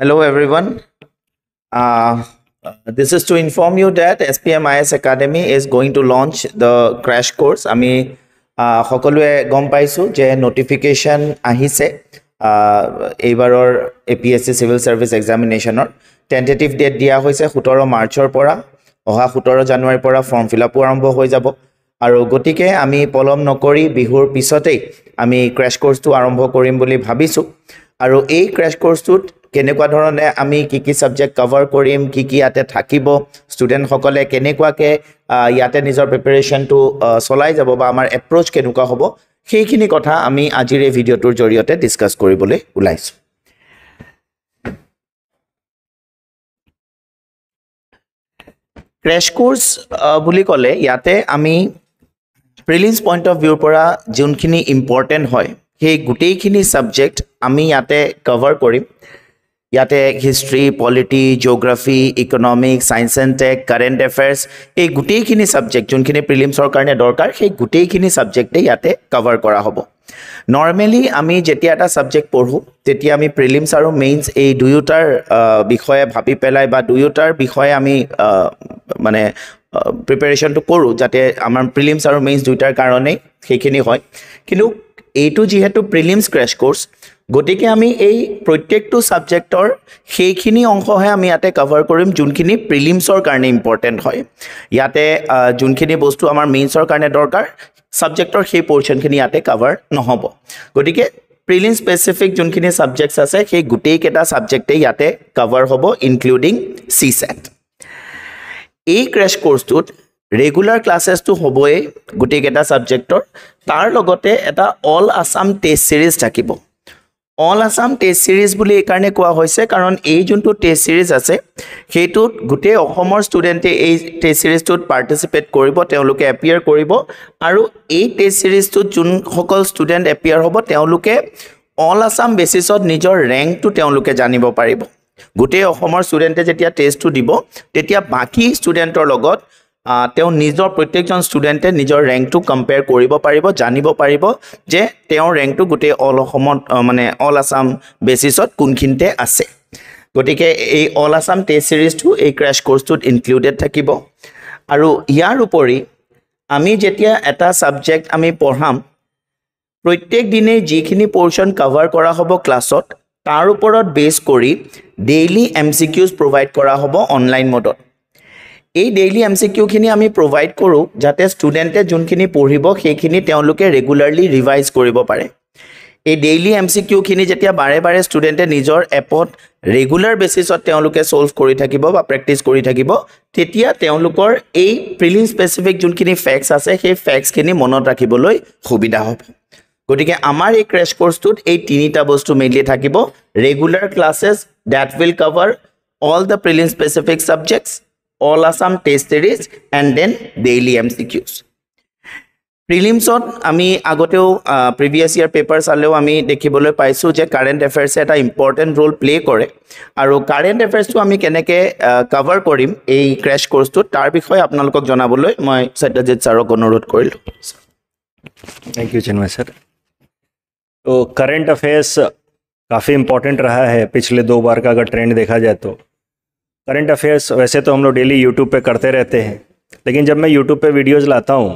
Hello, everyone. This is to inform you that SPMIS Academy is going to launch the crash course. আমি সকলোৱে গম পাইছোঁ যে notification আহিছে এইবাৰৰ APSC Civil Service Examinationৰ tentative date দিয়া হৈছে 17 মাৰ্চৰ পৰা অহা 17 জানুৱাৰীৰ পৰা ফৰ্ম ফিল আপ আৰম্ভ হৈ যাব আৰু গতিকে আমি পলম নকৰি বিহুৰ পিছতেই আমি ক্ৰেশ কোৰ্সটো আৰম্ভ কৰিম বুলি ভাবিছোঁ আৰু এই ক্ৰেশ কোৰ্সটোত কেনেকুৱা ধৰণে আমি কি সাবজেক্ট কভাৰ কৰিম কি ইয়াতে থাকিব ষ্টুডেন্ট সকলে কেনেকুৱাকে ইয়াতে নিজৰ প্ৰিপাৰেচনটো চলাই যাব বা আমাৰ এপ্ৰোচ কেনেকুৱা হ'ব সেইখিনি কথা আমি আজিৰ এই ভিডিওটোৰ জৰিয়তে ডিসকাস কৰিবলৈ ওলাইছো ক্ৰেশ কোৰ্স বুলি ক'লে ইয়াতে আমি প্ৰিলিমছ পইণ্ট অফ ভিউৰ পৰা যোনখিনি ইম্পৰ্টেন্ট হয় সেই গোটেইখিনি সাবজেক্ট আমি ইয়াতে কভাৰ কৰিম ইয়াতে history polity geography economics science and tech current affairs এই গোটেইখিনি সাবজেক্ট যোনখিনি প্ৰিলিমছৰ কাৰণে দৰকাৰ সেই গোটেইখিনি সাবজেক্টে ইয়াতে কভাৰ কৰা হ'ব নৰ্মেলি আমি যেতিয়া এটা সাবজেক্ট পঢ়ো তেতিয়া আমি প্ৰিলিমছ আৰু মেইনছ এই দুয়োটাৰ বিষয়ে ভাবি পেলাই বা দুয়োটাৰ বিষয়ে আমি মানে প্ৰিপাৰেচনটো কৰো যাতে আমাৰ প্ৰিলিমছ আৰু মেইনছ দুয়োটাৰ কাৰণে সেইখিনি হয় কিন্তু এইটো যেহেতু প্ৰিলিমছ ক্ৰেশ কোৰ্স গতিকে আমি এই প্ৰত্যেকটো সাবজেক্টৰ সেইখিনি অংশহে আমি ইয়াতে কভাৰ কৰিম যোনখিনি প্ৰিলিমছৰ কাৰণে ইম্পৰ্টেন্ট হয় ইয়াতে যোনখিনি বস্তু আমাৰ মেইনছৰ কাৰণে দৰকাৰ সাবজেক্টৰ সেই পোৰশনখিনি ইয়াতে কভাৰ নহব গতিকে প্ৰিলিমছ স্পেসিফিক যোনখিনি সাবজেক্টছ আছে সেই গোটেই কেটা সাবজেক্টে ইয়াতে কভাৰ হ'ব ইনক্লুডিং CSAT এই ক্ৰেশ কোৰ্সটোত ৰেগুলাৰ ক্লাसेसটো হ'বই গোটেই কেটা সাবজেক্টৰ তাৰ লগতে এটা অল আসাম টেষ্ট সিৰিজ থাকিব অল আসাম টেষ্ট সিৰিজ বুলি এই কাৰণে কোৱা হৈছে কাৰণ এই যোনটো টেষ্ট সিৰিজ আছে হেতুত গোটেই অসমৰ ষ্টুডেন্টে এই টেষ্ট সিৰিজটোত পাৰ্টিসিপেট কৰিব তেওঁলোকে এপিয়াৰ কৰিব আৰু এই টেষ্ট সিৰিজটোত যোন সকল ষ্টুডেন্ট এপিয়াৰ হ'ব তেওঁলোকে অল আসাম বেসিছত নিজৰ ৰেংকটো তেওঁলোকে জানিব পাৰিব গোটেই অসমৰ ষ্টুডেন্টে যেতিয়া টেষ্টটো দিব তেতিয়া বাকি ষ্টুডেন্টৰ লগত তেও নিজৰ প্ৰত্যেকজন ষ্টুডেন্টে নিজৰ ৰেংকটো কম্পেয়াৰ কৰিব পাৰিব জানিব পাৰিব যে তেও ৰেংকটো গোটেই অল অসমত মানে অল আসাম বেসিছত কোনখিনতে আছে গতিকে এই অল আসাম টেষ্ট সিৰিজটো এই ক্ৰেশ কোৰ্সটোত ইনক্লুডেড থাকিব আৰু ইয়াৰ উপৰি আমি যেতিয়া এটা সাবজেক্ট আমি পঢ়াম প্ৰত্যেক দিনে যিখিনি পোৰশন কভাৰ কৰা হ'ব ক্লাছত তাৰ ওপৰত বেস কৰি ডেইলি MCQs প্ৰভাইড কৰা হ'ব অনলাইন মোডত এই ডেইলি MCQ খিনি আমি প্ৰভাইড কৰো যাতে ষ্টুডেন্টে যোনখিনি পঢ়িব সেইখিনি তেওঁলোকে ৰেগুলাৰলি ৰিভাইজ কৰিব পাৰে এই ডেইলি MCQ খিনি যেতিয়া বাৰে বাৰে ষ্টুডেন্টে নিজৰ এপত ৰেগুলাৰ বেসিছত তেওঁলোকে সলভ কৰি থাকিব বা প্ৰেক্টিস কৰি থাকিব তেতিয়া তেওঁলোকৰ এই প্ৰিলিম স্পেসিফিক যোনখিনি ফ্যাক্টস আছে সেই ফ্যাক্টস খিনি মনত ৰাখিবলৈ সুবিধা হ'ব গতিকে আমাৰ এই ক্ৰেশ কোৰ্সটোত এই তিনিটা বস্তু মেইনলি থাকিব regular ক্লাसेस that will cover all the prelim specific subjects all Assam test series and then daily MCQs প্ৰিলিমছত আমি আগতেও প্ৰিভিয়াস ইয়াৰ পেপাৰ চালেও আমি দেখিবলৈ পাইছো যে কাৰেন্ট এফেয়াৰ্স এটা ইম্পৰ্টেন্ট ৰোল প্লে কৰে আৰু কাৰেন্ট এফেয়াৰ্সটো আমি কেনেকে কভাৰ কৰিম এই ক্ৰেশ কোৰ্সটোত তাৰ বিষয়ে আপোনালোকক জনাবলৈ মই সত্যজিৎ ছাৰক অনুৰোধ কৰিলো थैंक यू चिन्मय सर तो करंट अफेयर्स काफ़ी इम्पोर्टेंट रहा है पिछले 2 बार का अगर ट्रेंड देखा जाए तो करंट अफेयर्स वैसे तो हम लोग डेली यूट्यूब पे करते रहते हैं लेकिन जब मैं यूट्यूब पे वीडियोस लाता हूँ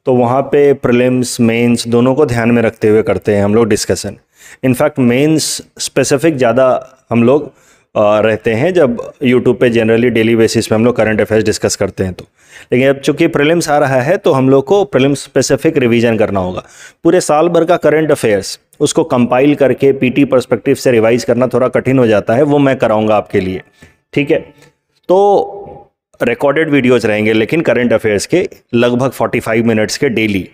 तो वहाँ पे प्रीलिम्स मेंस दोनों को ध्यान में रखते हुए करते हैं हम लोग डिस्कशन इनफैक्ट मेंस स्पेसिफिक ज़्यादा हम लोग रहते हैं जब यूट्यूब पे जनरली डेली बेसिस पे हम लोग करंट अफेयर्स डिस्कस करते हैं तो लेकिन अब चूंकि प्रीलिम्स आ रहा है तो हम लोग को प्रीलिम्स स्पेसिफिक रिवीजन करना होगा पूरे साल भर का करंट अफेयर्स उसको कंपाइल करके पीटी पर्सपेक्टिव से रिवाइज करना थोड़ा कठिन हो जाता है वो मैं कराऊंगा आपके लिए ठीक है तो रिकॉर्डेड वीडियोस रहेंगे लेकिन करंट अफेयर्स के लगभग 45 मिनट्स के डेली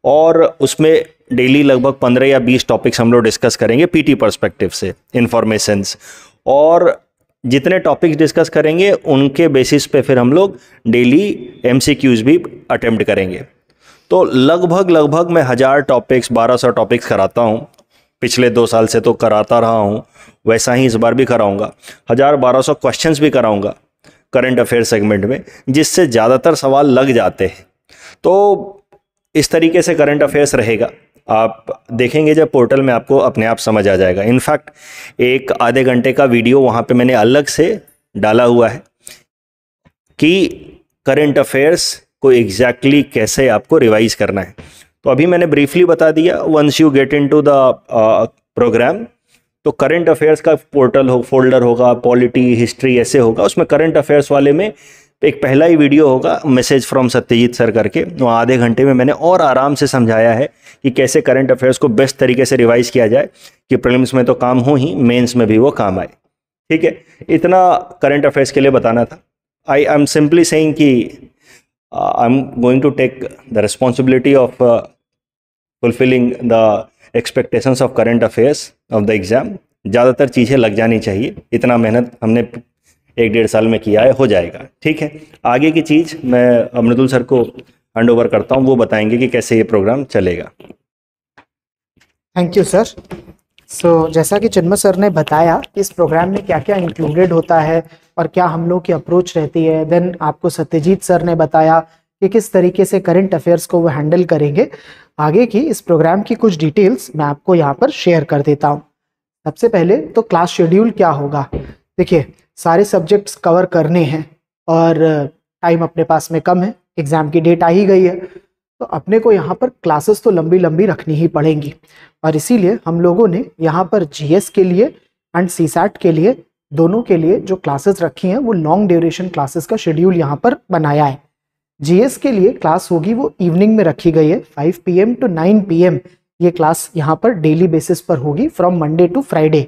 और उसमें डेली लगभग 15 या 20 टॉपिक्स हम लोग डिस्कस करेंगे पीटी पर्सपेक्टिव से इंफॉर्मेशंस और जितने टॉपिक्स डिस्कस करेंगे उनके बेसिस पे फिर हम लोग डेली MCQs भी अटेम्प्ट करेंगे तो लगभग मैं 1000 टॉपिक्स 1200 टॉपिक्स कराता हूँ पिछले 2 साल से तो कराता रहा हूँ वैसा ही इस बार भी कराऊंगा 1000-1200 क्वेश्चंस भी कराऊंगा करंट अफेयर सेगमेंट में जिससे ज़्यादातर सवाल लग जाते हैं तो इस तरीके से करंट अफेयर्स रहेगा आप देखेंगे जब पोर्टल में आपको अपने आप समझ आ जाएगा। इनफैक्ट एक आधे घंटे का वीडियो वहाँ पे मैंने अलग से डाला हुआ है कि करंट अफेयर्स को एग्जैक्टली कैसे आपको रिवाइज करना है। तो अभी मैंने ब्रीफली बता दिया। Once you get into the program तो करंट अफेयर्स का पोर्टल फोल्डर होगा, पॉलिटी, हिस्ट्री ऐसे होगा। उसमें करंट अफेयर्स वाले में एक पहला ही वीडियो होगा, मैसेज फ्रॉम सत्यजीत सर करके। वहाँ आधे घंटे में मैंने और आराम से समझाया है कि कैसे करंट अफेयर्स को बेस्ट तरीके से रिवाइज किया जाए कि प्रीलिम्स में तो काम हो ही, मेंस में भी वो काम आए। ठीक है, इतना करंट अफेयर्स के लिए बताना था। आई एम सिंपली सेइंग कि I am going to take the responsibility of fulfilling the expectations of current affairs of the exam. ज़्यादातर चीज़ें लग जानी चाहिए, इतना मेहनत हमने 1-1.5 साल में किया है, हो जाएगा। ठीक है, आगे की चीज़ मैं मृदुल सर को हैंड ओवर करता हूँ, वो बताएंगे कि कैसे ये प्रोग्राम चलेगा। Thank you sir. सो जैसा कि चिन्मय सर ने बताया कि इस प्रोग्राम में क्या क्या इंक्लूडेड होता है और क्या हम लोग की अप्रोच रहती है, देन आपको सत्यजीत सर ने बताया कि किस तरीके से करंट अफेयर्स को वो हैंडल करेंगे। आगे की इस प्रोग्राम की कुछ डिटेल्स मैं आपको यहाँ पर शेयर कर देता हूँ। सबसे पहले तो क्लास शेड्यूल क्या होगा। देखिए, सारे सब्जेक्ट्स कवर करने हैं और टाइम अपने पास में कम है, एग्ज़ाम की डेट आ ही गई है, तो अपने को यहाँ पर क्लासेस तो लंबी लंबी रखनी ही पड़ेंगी। और इसीलिए हम लोगों ने यहाँ पर जीएस के लिए एंड सीसैट के लिए, दोनों के लिए जो क्लासेस रखी हैं वो लॉन्ग ड्यूरेशन क्लासेस का शेड्यूल यहाँ पर बनाया है। जीएस के लिए क्लास होगी वो इवनिंग में रखी गई है, 5 PM to 9 PM ये क्लास यहाँ पर डेली बेसिस पर होगी फ्रॉम मंडे टू फ्राइडे।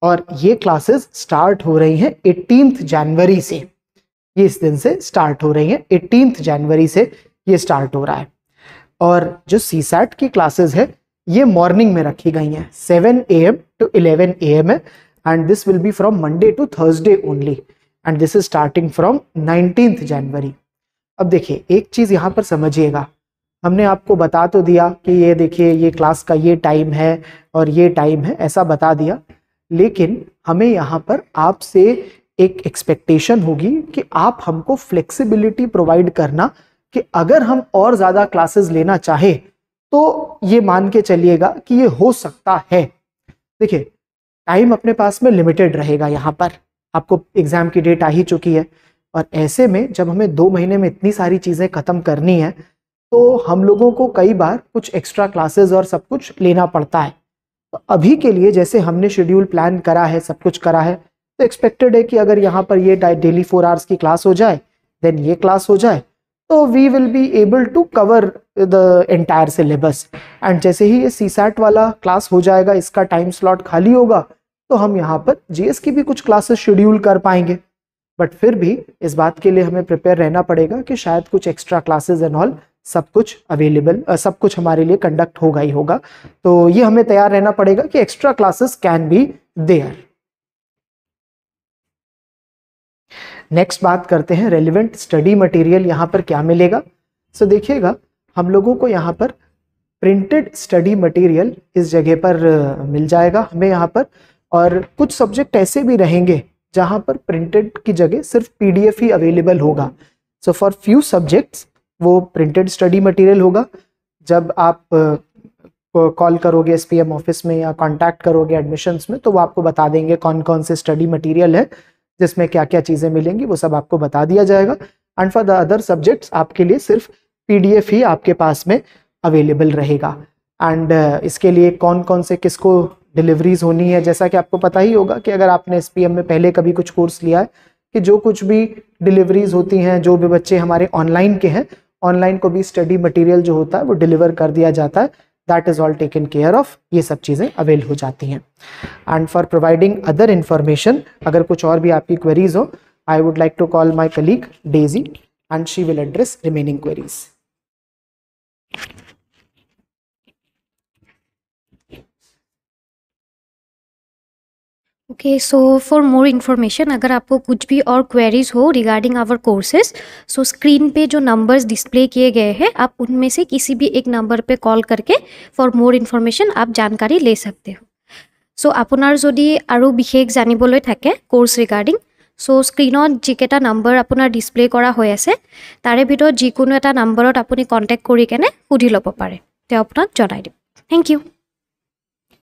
और ये क्लासेस स्टार्ट हो रही हैं 18 जनवरी से। ये इस दिन से स्टार्ट हो रही हैं, 18 जनवरी से ये स्टार्ट हो रहा है। और जो सीसैट की क्लासेस है ये मॉर्निंग में रखी गई हैं, 7 AM to 11 AM है, and this will be from Monday to Thursday only, and this is starting from 19 January. अब देखिए, एक चीज़ यहाँ पर समझिएगा, हमने आपको बता तो दिया कि ये देखिए ये क्लास का ये टाइम है और ये टाइम है, ऐसा बता दिया, लेकिन हमें यहाँ पर आपसे एक एक्सपेक्टेशन होगी कि आप हमको फ्लेक्सिबिलिटी प्रोवाइड करना कि अगर हम और ज़्यादा क्लासेस लेना चाहे तो ये मान के चलिएगा कि ये हो सकता है। देखिए, टाइम अपने पास में लिमिटेड रहेगा, यहाँ पर आपको एग्ज़ाम की डेट आ ही चुकी है, और ऐसे में जब हमें 2 महीने में इतनी सारी चीज़ें ख़त्म करनी है तो हम लोगों को कई बार कुछ एक्स्ट्रा क्लासेस और सब कुछ लेना पड़ता है। तो अभी के लिए जैसे हमने शेड्यूल प्लान करा है, सब कुछ करा है, तो एक्सपेक्टेड है कि अगर यहाँ पर ये डेली 4 आवर्स की क्लास हो जाए, देन ये क्लास हो जाए, तो we will be able to cover the entire syllabus. And जैसे ही ये सीसैट वाला क्लास हो जाएगा, इसका टाइम स्लॉट खाली होगा, तो हम यहाँ पर जीएस की भी कुछ क्लासेस शेड्यूल कर पाएंगे। बट फिर भी इस बात के लिए हमें प्रिपेयर रहना पड़ेगा कि शायद कुछ एक्स्ट्रा क्लासेस एंड ऑल सब कुछ अवेलेबल, सब कुछ हमारे लिए कंडक्ट होगा ही होगा। तो ये हमें तैयार रहना पड़ेगा कि extra classes can be there. Next बात करते हैं रेलिवेंट स्टडी मटेरियल यहाँ पर क्या मिलेगा। सो देखिएगा, हम लोगों को यहाँ पर प्रिंटेड स्टडी मटेरियल इस जगह पर मिल जाएगा हमें यहाँ पर, और कुछ सब्जेक्ट ऐसे भी रहेंगे जहाँ पर प्रिंटेड की जगह सिर्फ PDF ही अवेलेबल होगा। सो फॉर फ्यू सब्जेक्ट्स वो प्रिंटेड स्टडी मटेरियल होगा। जब आप कॉल करोगे SPM ऑफिस में या कांटेक्ट करोगे एडमिशन्स में, तो वो आपको बता देंगे कौन कौन से स्टडी मटेरियल है जिसमें क्या क्या चीज़ें मिलेंगी, वो सब आपको बता दिया जाएगा। And for the other subjects आपके लिए सिर्फ PDF ही आपके पास में अवेलेबल रहेगा। एंड इसके लिए कौन कौन से किसको डिलीवरीज होनी है, जैसा कि आपको पता ही होगा कि अगर आपने SPM में पहले कभी कुछ कोर्स लिया है कि जो कुछ भी डिलीवरीज होती हैं, जो भी बच्चे हमारे ऑनलाइन के हैं, ऑनलाइन को भी स्टडी मटेरियल जो होता है वो डिलीवर कर दिया जाता है। That is all taken care of, ये सब चीज़ें अवेल हो जाती हैं। And for providing other information, अगर कुछ और भी आपकी क्वेरीज हो, I would like to call my colleague Daisy and she will address remaining queries. Okay, so for more information, अगर आपको कुछ भी और क्वेरीज हो regarding our courses, so screen पे जो नंबर्स डिस्प्ले किए गए हैं, आप उनमें से किसी भी एक नंबर पे कॉल करके फॉर मोर इन्फॉर्मेशन आप जानकारी ले सकते हो। सो আপোনাৰ যদি আৰু বিশেষ জানিবলৈ থাকে কোৰ্স ৰিগাৰ্ডিং, সো স্ক্ৰীনত যিকেইটা নাম্বাৰ আপোনাৰ ডিসপ্লে কৰা হৈ আছে তাৰে ভিতৰত যিকোনো এটা নাম্বাৰত আপুনি কন্টেক্ট কৰি কেনে সুধি ল'ব পাৰে, তেওঁ আপোনাক জনাই দিব। Thank you.